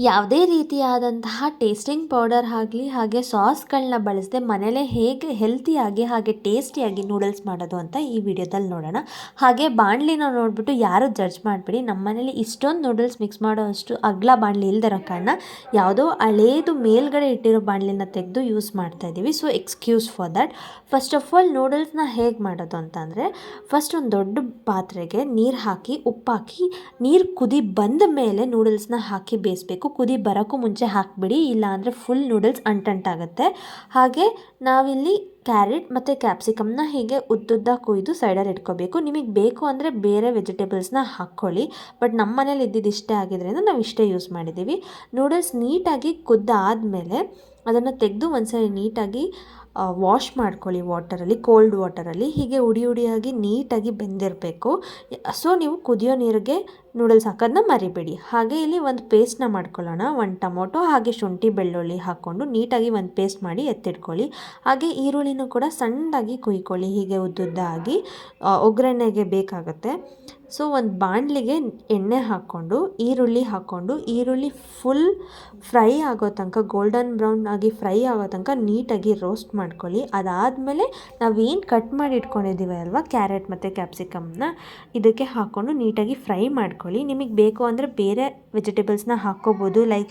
ಯಾವುದೇ ರೀತಿಯಾದಂತಹ tasting powder ಆಗಲಿ ಹಾಗೆ ಸಾಸ್ಗಳನ್ನ ಬಳಸದೆ ಮನೇಲೇ ಹೇಗೆ ಹೆಲ್ತಿಯಾಗಿ ಹಾಗೆ ಟೇಸ್ಟಿಯಾಗಿ ನೂಡಲ್ಸ್ ಮಾಡೋದು ಅಂತ ಈ ವಿಡಿಯೋದಲ್ಲಿ ನೋಡೋಣ. ಹಾಗೆ ಬಾಣಲಿನ ನೋಡಿಬಿಟ್ಟು ಯಾರೂ ಜಡ್ಜ್ ಮಾಡಬೇಡಿ. ನಮ್ಮ ಮನೇಲಿ ಇಷ್ಟೊಂದು ನೂಡಲ್ಸ್ ಮಿಕ್ಸ್ ಮಾಡೋ ಅಷ್ಟು ಅಗಲ ಬಾಣಲಿ ಇಲ್ದಿರೋ ಕಾರಣ ಯಾವುದೋ ಹಳೇದು ಮೇಲ್ಗಡೆ ಇಟ್ಟಿರೋ ಬಾಣಲಿನ ತೆಗೆದು ಯೂಸ್ ಮಾಡ್ತಾ ಇದ್ದೀವಿ. So excuse for that. First of all ನೂಡಲ್ಸ್ನ ಹೇಗೆ ಮಾಡೋದು ಅಂತಂದರೆ, ಫಸ್ಟ್ ಒಂದು ದೊಡ್ಡ ಪಾತ್ರೆಗೆ ನೀರು ಹಾಕಿ ಉಪ್ಪಾಕಿ ನೀರು ಕುದಿ ಬಂದ ಮೇಲೆ ನೂಡಲ್ಸ್ನ ಹಾಕಿ ಬೇಯಿಸ್ಬೇಕು. ಕುದಿ ಬರೋಕ್ಕೂ ಮುಂಚೆ ಹಾಕಿಬಿಡಿ, ಇಲ್ಲಾಂದರೆ ಫುಲ್ ನೂಡಲ್ಸ್ ಅಂಟಾಗುತ್ತೆ. ಹಾಗೆ ನಾವಿಲ್ಲಿ ಕ್ಯಾರೆಟ್ ಮತ್ತು ಕ್ಯಾಪ್ಸಿಕಮ್ನ ಹೀಗೆ ಉದ್ದುದ್ದ ಕೊಯ್ದು ಸೈಡಲ್ಲಿ ಇಟ್ಕೋಬೇಕು. ನಿಮಗೆ ಬೇಕು ಅಂದರೆ ಬೇರೆ ವೆಜಿಟೇಬಲ್ಸ್ನ ಹಾಕ್ಕೊಳ್ಳಿ, ಬಟ್ ನಮ್ಮ ಮನೇಲಿ ಇದ್ದಿದ್ದು ಇಷ್ಟೇ ಆಗಿದ್ದರಿಂದ ನಾವು ಇಷ್ಟೇ ಯೂಸ್ ಮಾಡಿದ್ದೀವಿ. ನೂಡಲ್ಸ್ ನೀಟಾಗಿ ಕುದ್ದಾದಮೇಲೆ ಅದನ್ನು ತೆಗೆದು ಒಂದ್ಸರಿ ನೀಟಾಗಿ ವಾಶ್ ಮಾಡ್ಕೊಳ್ಳಿ ವಾಟರಲ್ಲಿ, ಕೋಲ್ಡ್ ವಾಟರಲ್ಲಿ. ಹೀಗೆ ಉಡಿಯಾಗಿ ನೀಟಾಗಿ ಬೆಂದಿರಬೇಕು. ಸೊ ನೀವು ಕುದಿಯೋ ನೀರಿಗೆ ನೂಡಲ್ಸ್ ಹಾಕೋದನ್ನ ಮರಿಬೇಡಿ. ಹಾಗೆ ಇಲ್ಲಿ ಒಂದು ಪೇಸ್ಟ್ನ ಮಾಡ್ಕೊಳ್ಳೋಣ. ಒಂದು ಟೊಮೊಟೊ ಹಾಗೆ ಶುಂಠಿ ಬೆಳ್ಳುಳ್ಳಿ ಹಾಕ್ಕೊಂಡು ನೀಟಾಗಿ ಒಂದು ಪೇಸ್ಟ್ ಮಾಡಿ ಎತ್ತಿಟ್ಕೊಳ್ಳಿ. ಹಾಗೆ ಈರುಳ್ಳಿನೂ ಕೂಡ ಸಣ್ಣದಾಗಿ ಕುಯ್ಕೊಳ್ಳಿ, ಹೀಗೆ ಉದ್ದುದ್ದಾಗಿ. ಒಗ್ಗರಣೆಗೆ ಬೇಕಾಗುತ್ತೆ. ಸೊ ಒಂದು ಬಾಣಲಿಗೆ ಎಣ್ಣೆ ಹಾಕ್ಕೊಂಡು ಈರುಳ್ಳಿ ಫುಲ್ ಫ್ರೈ ಆಗೋ ತನಕ, ಗೋಲ್ಡನ್ ಬ್ರೌನ್ ಆಗಿ ಫ್ರೈ ಆಗೋ ತನಕ ನೀಟಾಗಿ ರೋಸ್ಟ್ ಮಾಡ್ಕೊಳ್ಳಿ. ಅದಾದಮೇಲೆ ನಾವೇನು ಕಟ್ ಮಾಡಿ ಇಟ್ಕೊಂಡಿದ್ದೀವಿ ಅಲ್ವಾ ಕ್ಯಾರೆಟ್ ಮತ್ತು ಕ್ಯಾಪ್ಸಿಕಮ್ನ, ಇದಕ್ಕೆ ಹಾಕ್ಕೊಂಡು ನೀಟಾಗಿ ಫ್ರೈ ಮಾಡ್ಕೊಳ್ಳಿ. ನಿಮಗೆ ಬೇಕು ಅಂದರೆ ಬೇರೆ ವೆಜಿಟೇಬಲ್ಸ್ನ ಹಾಕ್ಕೋಬೋದು, ಲೈಕ್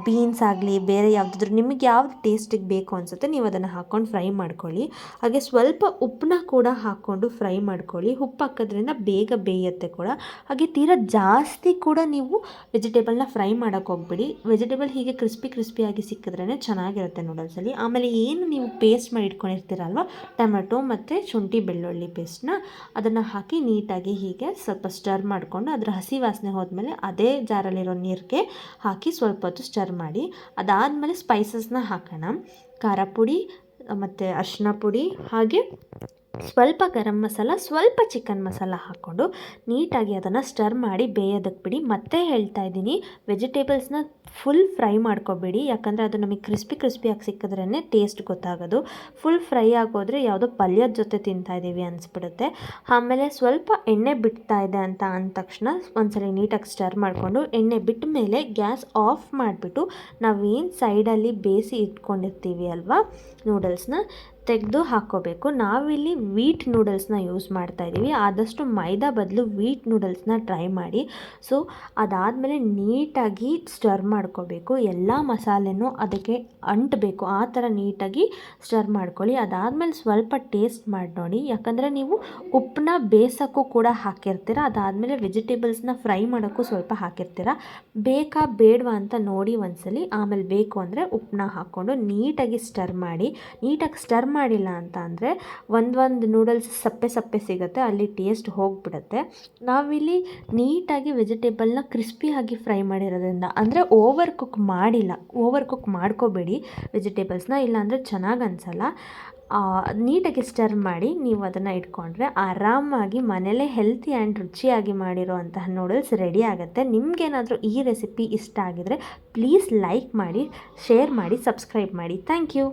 ಬೀನ್ಸ್ ಆಗಲಿ, ಬೇರೆ ಯಾವುದಾದ್ರೂ ನಿಮಗೆ ಯಾವ್ದು ಟೇಸ್ಟಿಗೆ ಬೇಕು ಅನಿಸುತ್ತೆ ನೀವು ಅದನ್ನು ಹಾಕ್ಕೊಂಡು ಫ್ರೈ ಮಾಡ್ಕೊಳ್ಳಿ. ಹಾಗೆ ಸ್ವಲ್ಪ ಉಪ್ಪನ್ನ ಕೂಡ ಹಾಕ್ಕೊಂಡು ಫ್ರೈ ಮಾಡ್ಕೊಳ್ಳಿ. ಉಪ್ಪು ಹಾಕೋದ್ರಿಂದ ಬೇಗ ಬೇಯುತ್ತೆ ಕೂಡ. ಹಾಗೆ ತೀರಾ ಜಾಸ್ತಿ ಕೂಡ ನೀವು ವೆಜಿಟೇಬಲ್ನ ಫ್ರೈ ಮಾಡೋಕ್ಕೆ ಹೋಗ್ಬಿಡಿ. ವೆಜಿಟೇಬಲ್ ಹೀಗೆ ಕ್ರಿಸ್ಪಿಯಾಗಿ ಸಿಕ್ಕಿದ್ರೇ ಚೆನ್ನಾಗಿರುತ್ತೆ ನೂಡಲ್ಸಲ್ಲಿ. ಆಮೇಲೆ ಏನು ನೀವು ಪೇಸ್ಟ್ ಮಾಡಿ ಇಟ್ಕೊಂಡಿರ್ತೀರಲ್ವ ಟೊಮೆಟೊ ಮತ್ತು ಶುಂಠಿ ಬೆಳ್ಳುಳ್ಳಿ ಪೇಸ್ಟ್ನ, ಅದನ್ನು ಹಾಕಿ ನೀಟಾಗಿ ಹೀಗೆ ಸ್ವಲ್ಪ ಸ್ಟರ್ ಮಾಡಿಕೊಂಡು ಅದರ ಹಸಿ ವಾಸನೆ ಹೋದ್ಮೇಲೆ ಅದೇ ಜಾರಲ್ಲಿರೋ ನೀರಿಗೆ ಹಾಕಿ ಸ್ವಲ್ಪ ಹೊತ್ತು ಸ್ಟರ್ ಮಾಡಿ. ಅದಾದಮೇಲೆ ಸ್ಪೈಸಸ್ನ ಹಾಕೋಣ. ಖಾರ ಪುಡಿ ಮತ್ತು ಅರಿಶಿನ ಪುಡಿ ಹಾಗೆ ಸ್ವಲ್ಪ ಗರಂ ಮಸಾಲ, ಸ್ವಲ್ಪ ಚಿಕನ್ ಮಸಾಲ ಹಾಕ್ಕೊಂಡು ನೀಟಾಗಿ ಅದನ್ನು ಸ್ಟರ್ ಮಾಡಿ ಬೇಯೋದಕ್ಕೆ ಬಿಡಿ. ಮತ್ತೆ ಹೇಳ್ತಾ ಇದ್ದೀನಿ, ವೆಜಿಟೇಬಲ್ಸ್ನ ಫುಲ್ ಫ್ರೈ ಮಾಡ್ಕೋಬೇಡಿ, ಯಾಕಂದರೆ ಅದು ನಮಗೆ ಕ್ರಿಸ್ಪಿಯಾಗಿ ಸಿಕ್ಕಿದ್ರೇ ಟೇಸ್ಟ್ ಗೊತ್ತಾಗೋದು. ಫುಲ್ ಫ್ರೈ ಆಗೋದ್ರೆ ಯಾವುದೋ ಪಲ್ಯದ ಜೊತೆ ತಿಂತಾಯಿದ್ದೀವಿ ಅನಿಸ್ಬಿಡುತ್ತೆ. ಆಮೇಲೆ ಸ್ವಲ್ಪ ಎಣ್ಣೆ ಬಿಡ್ತಾ ಇದೆ ಅಂತ ಅಂದ ತಕ್ಷಣ ಒಂದ್ಸರಿ ನೀಟಾಗಿ ಸ್ಟರ್ ಮಾಡಿಕೊಂಡು ಎಣ್ಣೆ ಬಿಟ್ಟ ಮೇಲೆ ಗ್ಯಾಸ್ ಆಫ್ ಮಾಡಿಬಿಟ್ಟು ನಾವೇನು ಸೈಡಲ್ಲಿ ಬೇಯಿಸಿ ಇಟ್ಕೊಂಡಿರ್ತೀವಿ ಅಲ್ವಾ ನೂಡಲ್ಸ್ನ ತೆಗೆದು ಹಾಕ್ಕೋಬೇಕು. ನಾವಿಲ್ಲಿ ವೀಟ್ ನೂಡಲ್ಸ್ನ ಯೂಸ್ ಮಾಡ್ತಾಯಿದ್ದೀವಿ. ಆದಷ್ಟು ಮೈದಾ ಬದಲು ವೀಟ್ ನೂಡಲ್ಸ್ನ ಟ್ರೈ ಮಾಡಿ. ಸೊ ಅದಾದಮೇಲೆ ನೀಟಾಗಿ ಸ್ಟರ್ ಮಾಡ್ಕೋಬೇಕು. ಎಲ್ಲ ಮಸಾಲೆನೂ ಅದಕ್ಕೆ ಅಂಟಬೇಕು, ಆ ಥರ ನೀಟಾಗಿ ಸ್ಟರ್ ಮಾಡ್ಕೊಳ್ಳಿ. ಅದಾದಮೇಲೆ ಸ್ವಲ್ಪ ಟೇಸ್ಟ್ ಮಾಡಿ ನೋಡಿ, ಯಾಕಂದರೆ ನೀವು ಉಪ್ಪನ್ನ ಬೇಯಿಸೋಕ್ಕೂ ಕೂಡ ಹಾಕಿರ್ತೀರ, ಅದಾದಮೇಲೆ ವೆಜಿಟೇಬಲ್ಸ್ನ ಫ್ರೈ ಮಾಡೋಕ್ಕೂ ಸ್ವಲ್ಪ ಹಾಕಿರ್ತೀರ. ಬೇಕಾ ಬೇಡವಾ ಅಂತ ನೋಡಿ ಒಂದ್ಸಲಿ, ಆಮೇಲೆ ಬೇಕು ಅಂದರೆ ಉಪ್ಪನ್ನ ಹಾಕ್ಕೊಂಡು ನೀಟಾಗಿ ಸ್ಟರ್ ಮಾಡಿ. ನೀಟಾಗಿ ಸ್ಟರ್ ಮಾಡಿಲ್ಲ ಅಂತ ಅಂದರೆ ಒಂದು ನೂಡಲ್ಸ್ ಸಪ್ಪೆ ಸಿಗುತ್ತೆ, ಅಲ್ಲಿ ಟೇಸ್ಟ್ ಹೋಗಿಬಿಡುತ್ತೆ. ನಾವಿಲ್ಲಿ ನೀಟಾಗಿ ವೆಜಿಟೇಬಲ್ನ ಕ್ರಿಸ್ಪಿಯಾಗಿ ಫ್ರೈ ಮಾಡಿರೋದ್ರಿಂದ, ಅಂದರೆ ಓವರ್ ಕುಕ್ ಮಾಡ್ಕೋಬೇಡಿ ವೆಜಿಟೇಬಲ್ಸ್ನ, ಇಲ್ಲಾಂದರೆ ಚೆನ್ನಾಗಿ ಅನಿಸಲ್ಲ. ನೀಟಾಗಿ ಸ್ಟರ್ ಮಾಡಿ ನೀವು ಅದನ್ನು ಇಟ್ಕೊಂಡ್ರೆ ಆರಾಮಾಗಿ ಮನೇಲೇ ಹೆಲ್ತಿ ಆ್ಯಂಡ್ ರುಚಿಯಾಗಿ ಮಾಡಿರೋ ಅಂತಹ ನೂಡಲ್ಸ್ ರೆಡಿ ಆಗುತ್ತೆ. ನಿಮಗೇನಾದರೂ ಈ ರೆಸಿಪಿ ಇಷ್ಟ ಆಗಿದರೆ ಪ್ಲೀಸ್ ಲೈಕ್ ಮಾಡಿ, ಶೇರ್ ಮಾಡಿ, ಸಬ್ಸ್ಕ್ರೈಬ್ ಮಾಡಿ. Thank you.